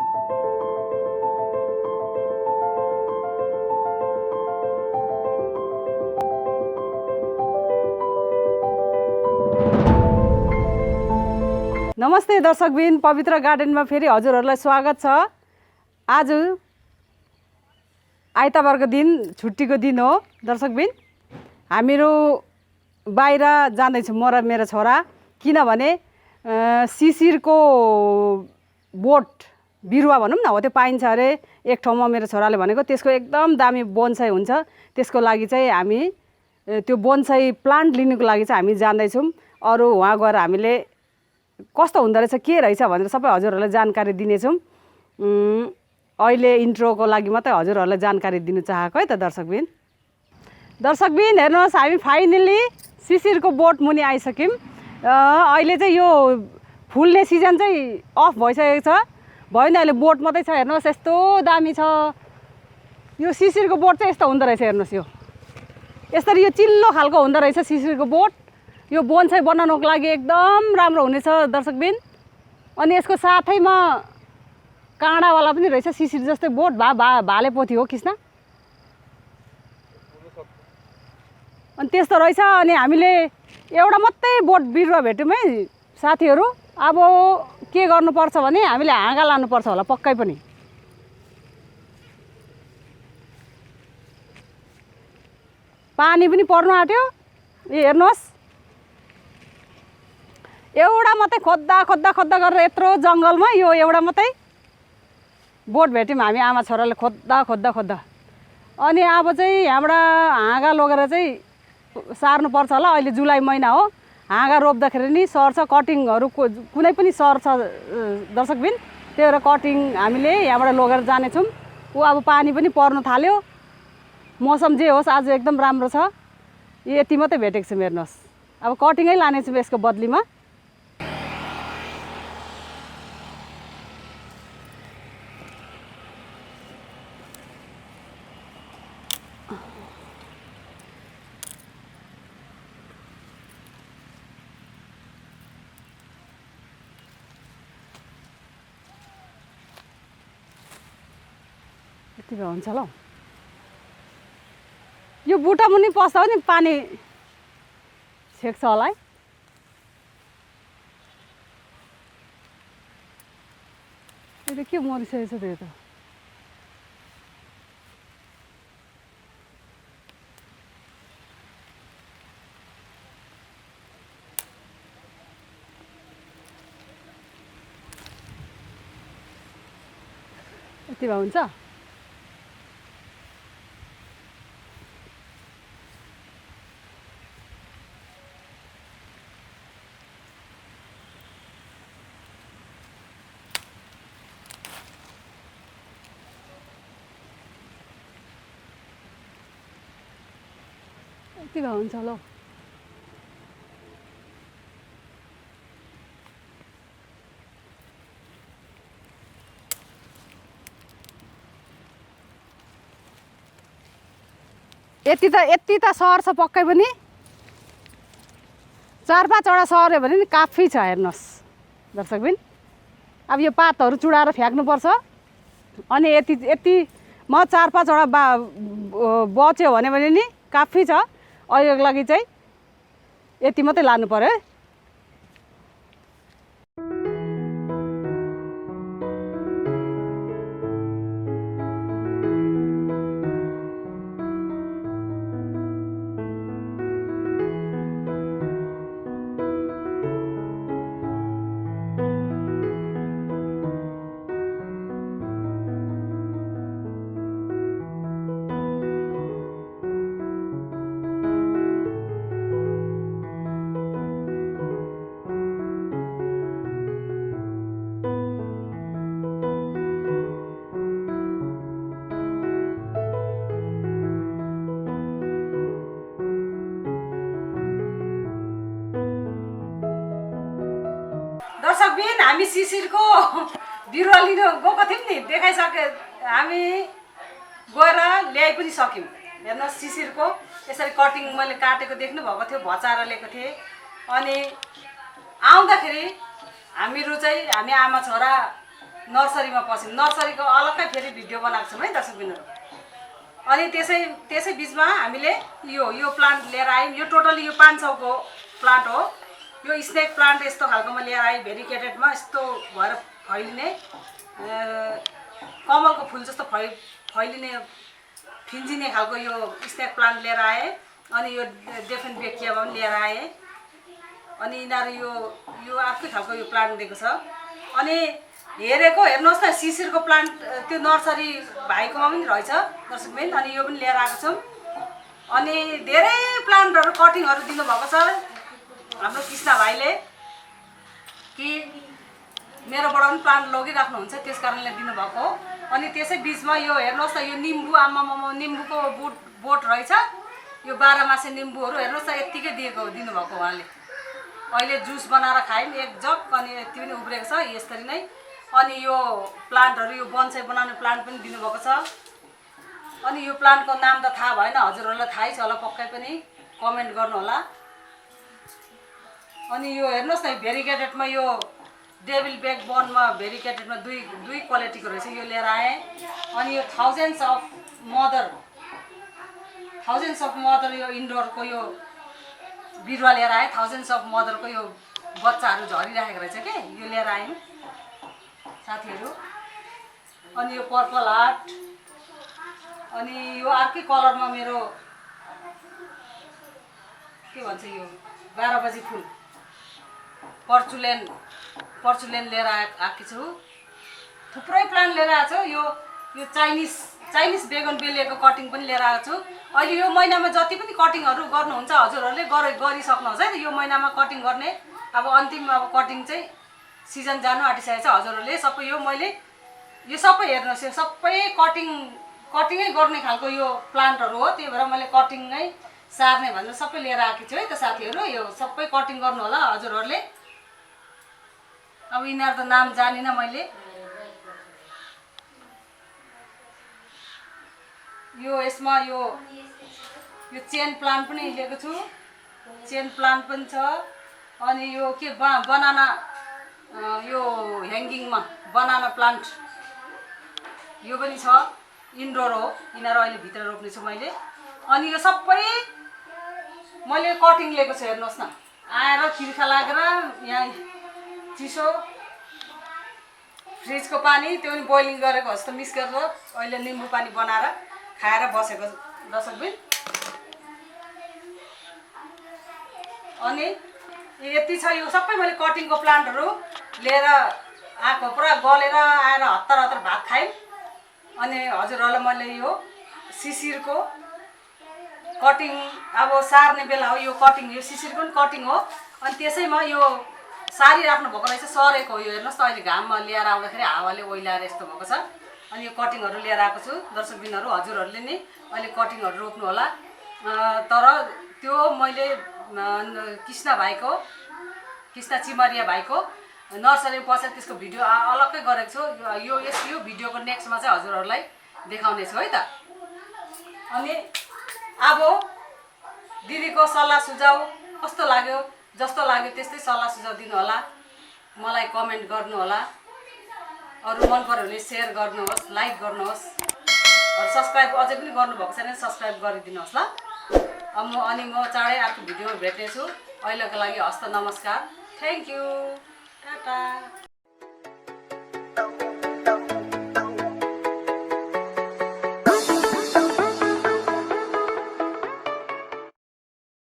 नमस्ते दर्शकबिन, पवित्र गार्डनमा फेरि हजुरहरूलाई स्वागत छ। आज आइतबारको दिन, छुट्टीको दिन हो दर्शकबिन। हामीहरू बाहिर जाँदैछौँ म र मेरो छोरा, किनभने सिसिरको बोट बिरुवा भनौँ न हो त्यो पाइन्छ अरे एक ठाउँमा। मेरो छोराले भनेको त्यसको एकदम दामी बोन्साई हुन्छ, त्यसको लागि चाहिँ हामी त्यो बोन्साई प्लान्ट लिनुको लागि चाहिँ हामी जाँदैछौँ। अरू वहाँ गएर हामीले कस्तो हुँदो रहेछ के रहेछ भनेर सबै हजुरहरूलाई जानकारी दिनेछौँ। अहिले इन्ट्रोको लागि मात्रै हजुरहरूलाई जानकारी दिनु चाहेको है त दर्शकबिन। दर्शकबिन हेर्नुहोस्, हामी फाइनली सिसिरको बोट मुनि आइसक्यौँ। अहिले चाहिँ यो फुल्ने सिजन चाहिँ अफ भइसकेको छ, भयो नि अहिले बोट मात्रै छ। हेर्नुहोस् यस्तो दामी छ यो सिसिरको बोट चाहिँ। यस्तो हुँदो रहेछ हेर्नुहोस्, यो यसरी यो चिल्लो खालको हुँदो रहेछ सिसिरको बोट। यो बोन्साई बनाउनको लागि एकदम राम्रो हुनेछ दर्शकबिन। अनि यसको साथैमा काँडावाला पनि रहेछ सिसिर जस्तै बोट। भाले पोथी हो किस्ना, अनि त्यस्तो रहेछ। अनि हामीले एउटा मात्रै बोट बिरुवा भेट्यौँ है साथीहरू। अब के गर्नुपर्छ भने हामीले हाँगा लानुपर्छ होला पक्कै पनि। पानी पनि पर्नु आँट्यो। यो हेर्नुहोस्, एउटा मात्रै खोज्दा गरेर यत्रो जङ्गलमा यो एउटा मात्रै बोट भेट्यौँ हामी आमा छोराले खोज्दा। अनि अब चाहिँ यहाँबाट हाँगा लगेर चाहिँ सार्नुपर्छ होला। अहिले जुलाई महिना हो, हाँगा रोप्दाखेरि नि सर्छ, कटिङहरू कुनै पनि सर्छ दर्शकबिन। त्यही भएर कटिङ हामीले यहाँबाट लगेर जानेछौँ। अब पानी पनि पर्नु थाल्यो, मौसम जे होस् आज एकदम राम्रो छ। यति मात्रै भेटेको छौँ हेर्नुहोस्। अब कटिङै लानेछौँ यसको बदलीमा। यति भए हुन्छ ल। यो बुटा मुनि पस्दा पनि पानी छेक्छ होला है। यो के मरिसकेको छ त्यो त। यति भए हुन्छ। यति भए हुन्छ ल। यति त सर्छ पक्कै पनि। 4-5वटा सर्यो भने नि काफी छ हेर्नुहोस् दर्शकबिन। अब यो पातहरू चुडाएर फ्याँक्नुपर्छ। अनि यतिमा 4-5वटा बच्यो भने नि काफी छ। अहिलेको लागि चाहिँ यति मात्रै लानु पर्यो है। दर्शकबिन हामी सिसिरको बिरुवा लिन गएको थियौँ नि, देखाइसके हामी गएर ल्याइ पनि सक्यौँ। हेर्नुहोस् सिसिरको यसरी कटिङ मैले काटेको देख्नु भएको थियो, भचाएर ल्याएको थिएँ। अनि आउँदाखेरि हामी आमा छोरा नर्सरीमा पस्यौँ। नर्सरीको अलग्गै फेरि भिडियो बनाएको छौँ है दर्शकबिनहरू। अनि त्यसै बिचमा हामीले यो प्लान्ट लिएर आयौँ। यो टोटली यो 500 को प्लान्ट हो। यो स्नेक प्लान्ट यस्तो खालकोमा लिएर आएँ, भेरिकेटेडमा यस्तो भएर फैलिने कमलको फुल जस्तो फैलिने फिन्जिने खालको यो स्नेक प्लान्ट लिएर आएँ। अनि यो डेफेन बेकियामा पनि लिएर आएँ। अनि यिनीहरू यो अर्कै खालको यो प्लान्ट दिएको छ। अनि हेरेको हेर्नुहोस् न, सिसिरको प्लान्ट त्यो नर्सरी भाइकोमा पनि रहेछ दर्शकबिन। अनि यो पनि लिएर आएको छौँ। अनि धेरै प्लान्टहरू कटिङहरू दिनुभएको छ हाम्रो कृष्ण भाइले, कि मेरोबाट पनि प्लान्ट लगिराख्नुहुन्छ, त्यस कारणले दिनुभएको हो। अनि त्यसै बिचमा यो हेर्नुहोस् न, यो निम्बु, आमामा निम्बुको बोट रहेछ। यो 12 मासे निम्बुहरू हेर्नुहोस् न, यत्तिकै दिनुभएको उहाँले। अहिले जुस बनाएर खायौँ 1 जग, अनि यति पनि उब्रेको छ यसरी नै। अनि यो प्लान्टहरू, यो बन्साई बनाउने प्लान्ट पनि दिनुभएको छ। अनि यो प्लान्टको नाम त थाहा भएन, हजुरहरूलाई थाहै छ होला, पक्कै पनि कमेन्ट गर्नु होला। अनि यो हेर्नुहोस् न, भेरिकेटेडमा यो डेभिल बेक बनमा भेरिकेटेडमा दुई क्वालिटीको रहेछ, यो लिएर आएँ। अनि यो थाउजन्ड्स अफ मदर यो इन्डोरको यो बिरुवा लिएर आएँ। थाउजन्ड्स अफ मदरको यो बच्चाहरू झरिरहेको रहेछ के, यो लिएर आयौँ साथीहरू। अनि यो पर्पल हार्ट, अनि यो अर्कै कलरमा मेरो के भन्छ यो 12 बजी फुल पर्चुलेन लिएर आएको छु। थुप्रै प्लान्ट लिएर आएको छु। यो चाइनिज बेगनबेलियाको कटिङ पनि लिएर आएको छु। अहिले यो महिनामा जति पनि कटिङहरू गर्नुहुन्छ हजुरहरूले गरिसक्नुहुन्छ है त। यो महिनामा कटिङ गर्ने अब अन्तिम कटिङ चाहिँ सिजन जानु आँटिसकेको छ। हजुरहरूले सबै मैले यो सबै हेर्नुहोस्, यो सबै कटिङै गर्ने खालको यो प्लान्टहरू हो। त्यही भएर मैले कटिङै सार्ने भनेर सबै लिएर आएको छु है त साथीहरू। यो सबै कटिङ गर्नु होला हजुरहरूले। अब यिनीहरू त नाम जानिनँ मैले। यसमा यो चेन प्लान्ट पनि लिएको छु, चेन प्लान्ट पनि छ। अनि यो के बनाना, यो ह्याङ्गिङमा बनाना प्लान्ट यो पनि छ, इन्डोर हो। यिनीहरू अहिले भित्र रोप्ने छु मैले। अनि यो सबै मैले कटिङ लिएको छु, हेर्नुहोस् न। आएर तिर्खा लागेर यहाँ चिसो फ्रिजको पानी त्यो पनि बोइलिङ गरेको जस्तो मिक्स गरेर अहिले निम्बु पानी बनाएर खाएर बसेको दर्शकबिन। अनि यति छ। यो सबै मैले कटिङको प्लान्टहरू लिएर आएको, पुरा गलेर आएर हतार भात खायौँ। अनि हजुरहरूलाई मैले यो सिसिरको कटिङ अब सार्ने बेला हो। यो कटिङ, यो सिसिरको पनि कटिङ हो। अनि त्यसैमा यो सारी राख्नु भएको रहेछ, सरेको हो यो। हेर्नुहोस् त, अहिले घाममा लिएर आउँदाखेरि हावाले ओइलाएर यस्तो भएको छ। अनि यो कटिङहरू लिएर आएको छु दर्शकबिनहरू। हजुरहरूले नि अहिले कटिङहरू रोप्नु होला। तर त्यो मैले कृष्ण चिमरिया भाइको नर्सरीमा पसेर त्यसको भिडियो अलग्गै गरेको छु। यो भिडियोको नेक्स्टमा चाहिँ हजुरहरूलाई देखाउने छु है त। अनि अब दिदीको सल्लाह सुझाउ कस्तो लाग्यो, जस्तो लाग्यो त्यस्तै सल्लाह सुझाउ दिनु होला, मलाई कमेन्ट गर्नु होला। अरू मन पर्यो भने सेयर गर्नुहोस्, लाइक गर्नुहोस्। सब्सक्राइब अझै पनि गर्नुभएको छैन सब्सक्राइब गरिदिनुहोस् ल। अनि म चाँडै अर्को भिडियोमा भेट्नेछु। अहिलेको लागि हस्त नमस्कार, थ्याङ्क यू, टाटा।